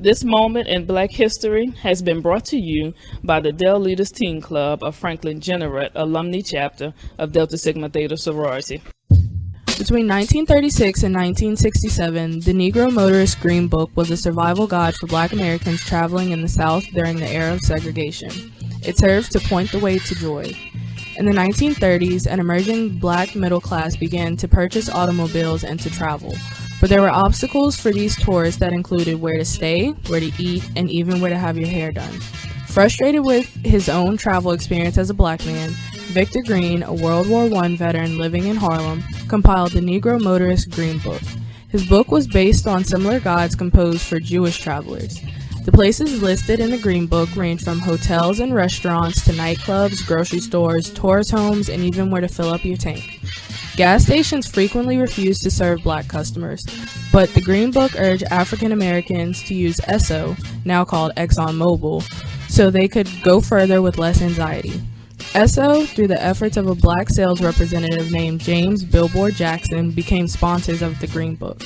This moment in Black history has been brought to you by the Del Leaders Teen Club of Franklin-Jeanerette Alumni Chapter of Delta Sigma Theta Sorority. Between 1936 and 1967, the Negro Motorist Green Book was a survival guide for Black Americans traveling in the South during the era of segregation. It served to point the way to joy. In the 1930s, an emerging Black middle class began to purchase automobiles and to travel. But there were obstacles for these tourists that included where to stay, where to eat, and even where to have your hair done. Frustrated with his own travel experience as a Black man, Victor Green, a World War I veteran living in Harlem, compiled the Negro Motorist Green Book. His book was based on similar guides composed for Jewish travelers. The places listed in the Green Book range from hotels and restaurants to nightclubs, grocery stores, tourist homes, and even where to fill up your tank. Gas stations frequently refused to serve Black customers, but the Green Book urged African Americans to use Esso, now called ExxonMobil, so they could go further with less anxiety. Esso, through the efforts of a Black sales representative named James Billboard Jackson, became sponsors of the Green Book.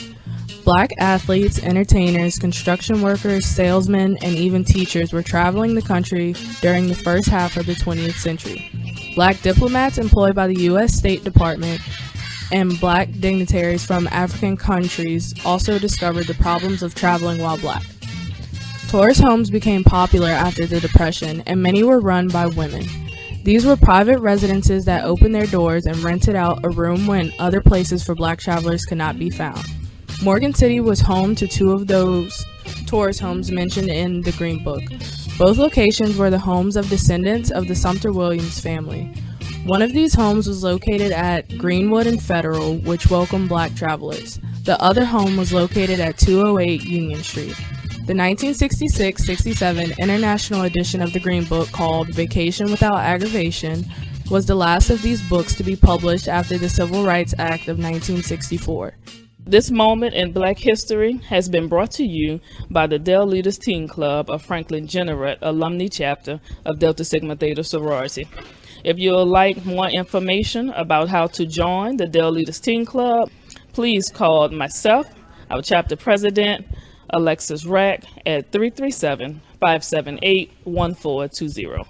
Black athletes, entertainers, construction workers, salesmen, and even teachers were traveling the country during the first half of the 20th century. Black diplomats employed by the U.S. State Department and Black dignitaries from African countries also discovered the problems of traveling while Black. Tourist homes became popular after the Depression, and many were run by women. These were private residences that opened their doors and rented out a room when other places for Black travelers could not be found. Morgan City was home to two of those tourist homes mentioned in the Green Book. Both locations were the homes of descendants of the Sumter Williams family. One of these homes was located at Greenwood and Federal, which welcomed Black travelers. The other home was located at 208 Union Street. The 1966-67 international edition of the Green Book, called Vacation Without Aggravation, was the last of these books to be published after the Civil Rights Act of 1964. This moment in Black history has been brought to you by the Del Leaders Teen Club of Franklin-Jeanerette Alumni Chapter of Delta Sigma Theta Sorority. If you would like more information about how to join the Del Leaders Teen Club, please call myself, our chapter president, Alexis Rack, at 337-578-1420.